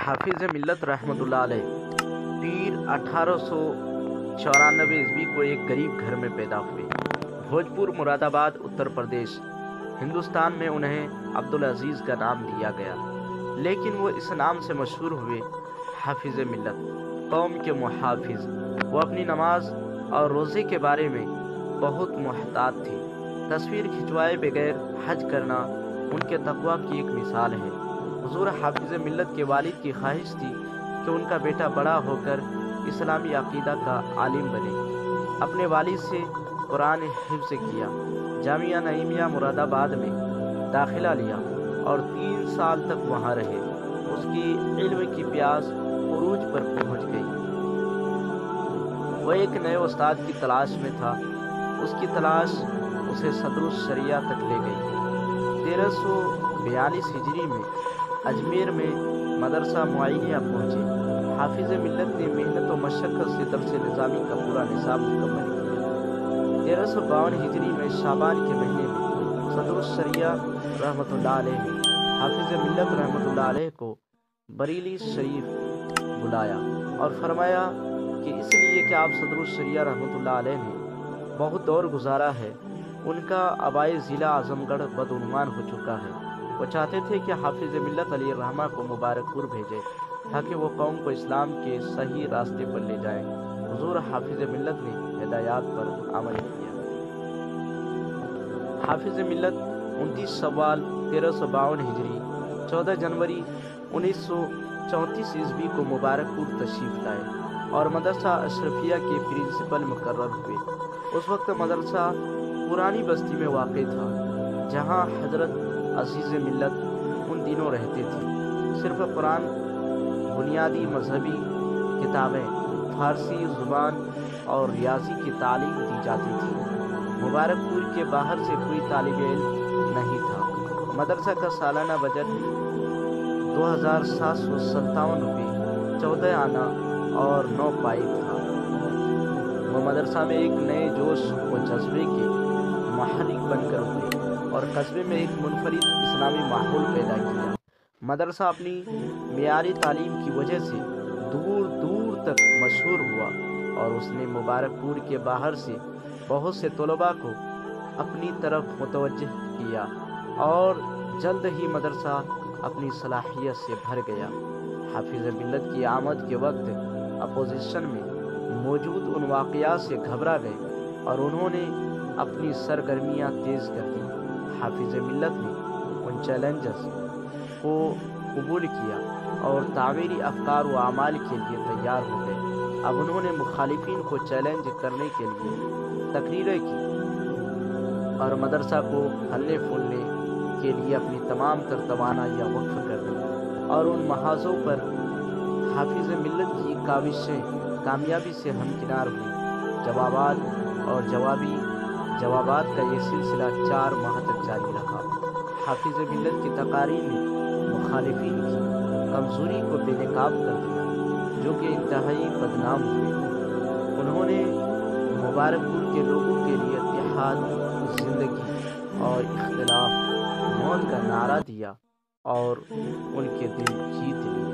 हाफिज मिल्लत रहमतुल्लाह अलैह पीर 1894 ईस्वी को एक गरीब घर में पैदा हुए। भोजपुर मुरादाबाद उत्तर प्रदेश हिंदुस्तान में उन्हें अब्दुल अजीज़ का नाम दिया गया, लेकिन वो इस नाम से मशहूर हुए हाफिज मिल्लत, कौम के मुहाफिज। वो अपनी नमाज और रोज़े के बारे में बहुत मुहतात थे। तस्वीर खिंचवाए बगैर हज करना उनके तकवा की एक मिसाल है। हुजूर हाफिज मिल्लत के वालिद की ख्वाहिश थी कि उनका बेटा बड़ा होकर इस्लामी अकीदा का आलिम बने। अपने वालिद से कुरान हिफ्ज़ किया, जामिया नईमिया मुरादाबाद में दाखिला लिया और 3 साल तक वहाँ रहे। उसकी इल्म की प्यास उरूज पर पहुँच गई। वह एक नए उस्ताद की तलाश में था। उसकी तलाश उसे सदरुस शरिया तक ले गई। 1342 हिजरी में अजमेर में मदरसा मुआइनिया पहुँचे। हाफिज मिल्लत ने मेहनत और मशक्क़त से दर्स निज़ामी का पूरा निसाब मुकम्मल किया। 1352 हिजरी में शाबान के महीने में सदरुस शरिया रहमतुल्लाह अलैह ने हाफिज मिल्लत रहमतुल्लाह अलैह को बरेली शरीफ बुलाया और फरमाया कि इसलिए कि आप सदरुस शरिया रहमतुल्लाह अलैह ने बहुत दौर गुजारा है, उनका आबाए ज़िला आज़मगढ़ बदउन्वान हो चुका है। वो चाहते थे कि हाफिज मिल्लत अली रहमा को मुबारकपुर भेजे ताकि वो कौम को इस्लाम के सही रास्ते पर ले जाएं। हुजूर हाफिज मिल्लत ने हिदायत पर अमल किया। हाफिज मिल्लत 29 शव्वाल 1352 हिजरी 14 जनवरी 1934 ईस्वी को मुबारकपुर तशरीफ लाए और मदरसा अशरफिया के प्रिंसिपल मुकर्रर हुए। उस वक्त मदरसा पुरानी बस्ती में वाक़ था, जहाँ हजरत अजीज़ मिल्लत उन दिनों रहते थे। सिर्फ कुरान, बुनियादी मजहबी किताबें, फ़ारसी ज़ुबान और रियाजी की तालीम दी जाती थी। मुबारकपुर के बाहर से कोई तालिब इल्म नहीं था। मदरसा का सालाना बजट 2757 रुपये, 14 आना और 9 पाइप था। वो मदरसा में एक नए जोश व जज्बे के महरिक बनकर उभरे और कस्बे में एक मुनफरिद इस्लामी माहौल पैदा किया। मदरसा अपनी मियारी तालीम की वजह से दूर दूर तक मशहूर हुआ और उसने मुबारकपुर के बाहर से बहुत से तलबा को अपनी तरफ मुतवज्जह किया और जल्द ही मदरसा अपनी सलाहियत से भर गया। हाफिज मिल्लत की आमद के वक्त अपोजिशन में मौजूद उन वाक़यात से घबरा गए और उन्होंने अपनी सरगर्मियाँ तेज़ कर दी। हाफिज मिल्लत ने उन चैलेंजेस को कबूल किया और तामीरी अफकार व अमाल के लिए तैयार हो गए। अब उन्होंने मुखालिफिन को चैलेंज करने के लिए तकरीरें की और मदरसा को हल्ले फूलने के लिए अपनी तमाम तर तवानाइयाँ वक्फ कर दी और उन महाजों पर हाफिज मिल्लत की काविशें कामयाबी से हमकिनार हुई। जवाबात का ये सिलसिला 4 माह तक जारी रहा। हाफिज मिल्लत की तकारीर ने मुखालिफिन की कमज़ोरी को बेनकाब कर दिया, जो कि इंतहाई बदनाम हुए। उन्होंने मुबारकपुर के लोगों के लिए इत्तेहाद, ज़िंदगी और इख्तिलाफ मौत का नारा दिया और उनके दिल जीत लिए।